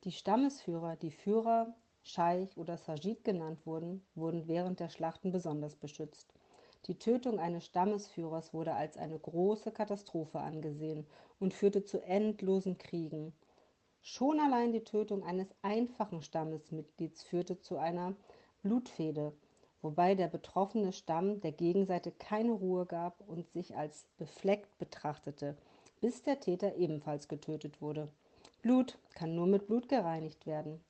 Die Stammesführer, die Führer, Scheich oder Sajid genannt wurden, wurden während der Schlachten besonders beschützt. Die Tötung eines Stammesführers wurde als eine große Katastrophe angesehen und führte zu endlosen Kriegen. Schon allein die Tötung eines einfachen Stammesmitglieds führte zu einer Blutfehde, wobei der betroffene Stamm der Gegenseite keine Ruhe gab und sich als befleckt betrachtete, bis der Täter ebenfalls getötet wurde. Blut kann nur mit Blut gereinigt werden,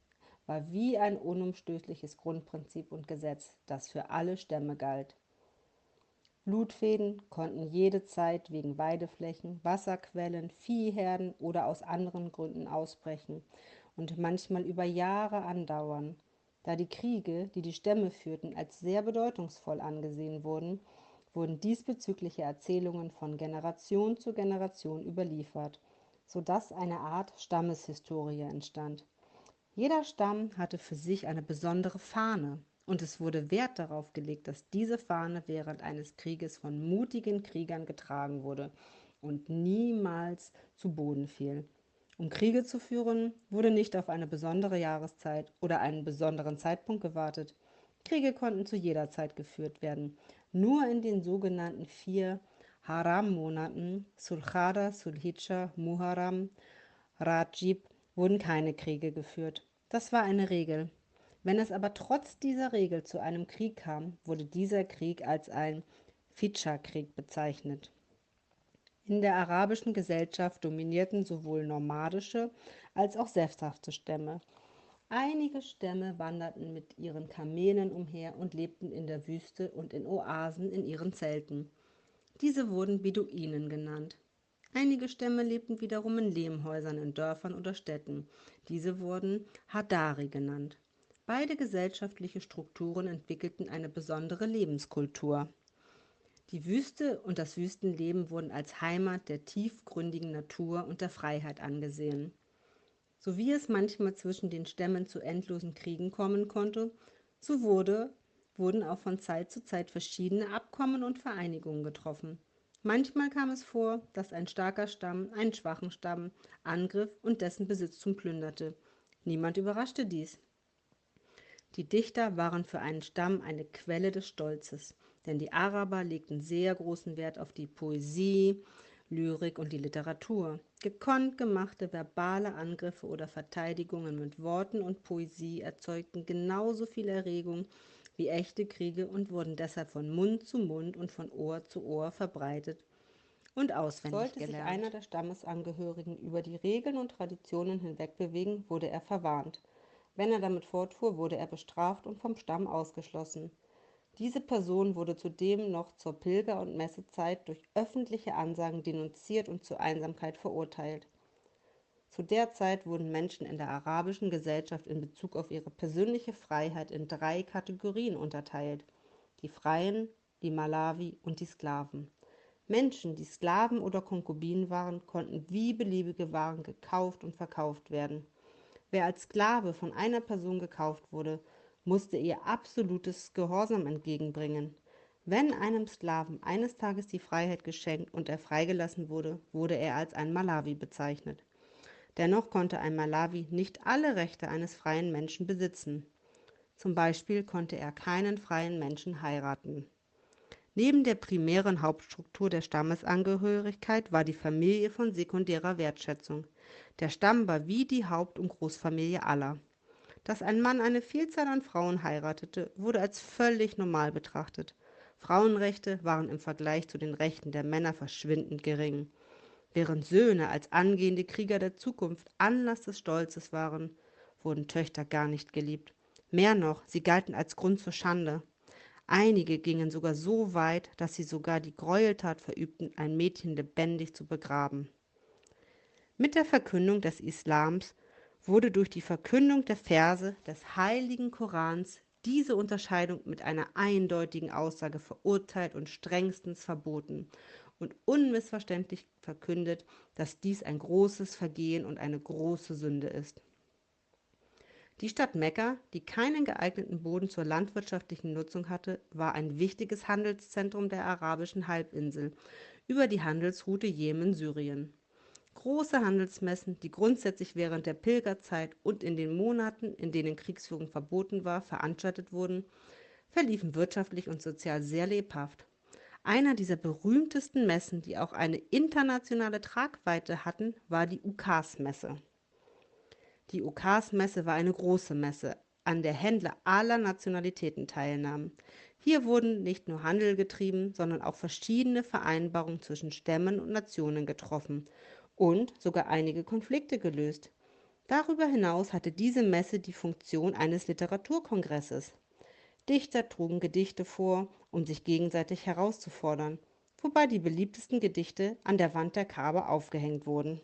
war wie ein unumstößliches Grundprinzip und Gesetz, das für alle Stämme galt. Blutfäden konnten jederzeit wegen Weideflächen, Wasserquellen, Viehherden oder aus anderen Gründen ausbrechen und manchmal über Jahre andauern. Da die Kriege, die die Stämme führten, als sehr bedeutungsvoll angesehen wurden, wurden diesbezügliche Erzählungen von Generation zu Generation überliefert, sodass eine Art Stammeshistorie entstand. Jeder Stamm hatte für sich eine besondere Fahne, und es wurde Wert darauf gelegt, dass diese Fahne während eines Krieges von mutigen Kriegern getragen wurde und niemals zu Boden fiel. Um Kriege zu führen, wurde nicht auf eine besondere Jahreszeit oder einen besonderen Zeitpunkt gewartet. Kriege konnten zu jeder Zeit geführt werden. Nur in den sogenannten 4 Haram-Monaten, Sulchada, Sulhijja, Muharram, Rajib, wurden keine Kriege geführt. Das war eine Regel. Wenn es aber trotz dieser Regel zu einem Krieg kam, wurde dieser Krieg als ein Fitcha-Krieg bezeichnet. In der arabischen Gesellschaft dominierten sowohl nomadische als auch sesshafte Stämme. Einige Stämme wanderten mit ihren Kamelen umher und lebten in der Wüste und in Oasen in ihren Zelten. Diese wurden Beduinen genannt. Einige Stämme lebten wiederum in Lehmhäusern in Dörfern oder Städten. Diese wurden Hadari genannt. Beide gesellschaftliche Strukturen entwickelten eine besondere Lebenskultur. Die Wüste und das Wüstenleben wurden als Heimat der tiefgründigen Natur und der Freiheit angesehen. So wie es manchmal zwischen den Stämmen zu endlosen Kriegen kommen konnte, so wurden auch von Zeit zu Zeit verschiedene Abkommen und Vereinigungen getroffen. Manchmal kam es vor, dass ein starker Stamm einen schwachen Stamm angriff und dessen Besitztum plünderte. Niemand überraschte dies. Die Dichter waren für einen Stamm eine Quelle des Stolzes, denn die Araber legten sehr großen Wert auf die Poesie, Lyrik und die Literatur. Gekonnt gemachte verbale Angriffe oder Verteidigungen mit Worten und Poesie erzeugten genauso viel Erregung wie echte Kriege und wurden deshalb von Mund zu Mund und von Ohr zu Ohr verbreitet und auswendig gelernt. Sollte sich einer der Stammesangehörigen über die Regeln und Traditionen hinwegbewegen, wurde er verwarnt. Wenn er damit fortfuhr, wurde er bestraft und vom Stamm ausgeschlossen. Diese Person wurde zudem noch zur Pilger- und Messezeit durch öffentliche Ansagen denunziert und zur Einsamkeit verurteilt. Zu der Zeit wurden Menschen in der arabischen Gesellschaft in Bezug auf ihre persönliche Freiheit in 3 Kategorien unterteilt: die Freien, die Malawi und die Sklaven. Menschen, die Sklaven oder Konkubinen waren, konnten wie beliebige Waren gekauft und verkauft werden. Wer als Sklave von einer Person gekauft wurde, musste ihr absolutes Gehorsam entgegenbringen. Wenn einem Sklaven eines Tages die Freiheit geschenkt und er freigelassen wurde, wurde er als ein Malawi bezeichnet. Dennoch konnte ein Malawi nicht alle Rechte eines freien Menschen besitzen. Zum Beispiel konnte er keinen freien Menschen heiraten. Neben der primären Hauptstruktur der Stammesangehörigkeit war die Familie von sekundärer Wertschätzung. Der Stamm war wie die Haupt- und Großfamilie aller. Dass ein Mann eine Vielzahl an Frauen heiratete, wurde als völlig normal betrachtet. Frauenrechte waren im Vergleich zu den Rechten der Männer verschwindend gering. Während Söhne als angehende Krieger der Zukunft Anlass des Stolzes waren, wurden Töchter gar nicht geliebt. Mehr noch, sie galten als Grund zur Schande. Einige gingen sogar so weit, dass sie sogar die Gräueltat verübten, ein Mädchen lebendig zu begraben. Mit der Verkündung des Islams wurde durch die Verkündung der Verse des heiligen Korans diese Unterscheidung mit einer eindeutigen Aussage verurteilt und strengstens verboten und unmissverständlich verkündet, dass dies ein großes Vergehen und eine große Sünde ist. Die Stadt Mekka, die keinen geeigneten Boden zur landwirtschaftlichen Nutzung hatte, war ein wichtiges Handelszentrum der arabischen Halbinsel über die Handelsroute Jemen-Syrien. Große Handelsmessen, die grundsätzlich während der Pilgerzeit und in den Monaten, in denen Kriegsführung verboten war, veranstaltet wurden, verliefen wirtschaftlich und sozial sehr lebhaft. Einer dieser berühmtesten Messen, die auch eine internationale Tragweite hatten, war die Ukasmesse. Die Ukasmesse war eine große Messe, an der Händler aller Nationalitäten teilnahmen. Hier wurden nicht nur Handel getrieben, sondern auch verschiedene Vereinbarungen zwischen Stämmen und Nationen getroffen und sogar einige Konflikte gelöst. Darüber hinaus hatte diese Messe die Funktion eines Literaturkongresses. Dichter trugen Gedichte vor, um sich gegenseitig herauszufordern, wobei die beliebtesten Gedichte an der Wand der Kaaba aufgehängt wurden.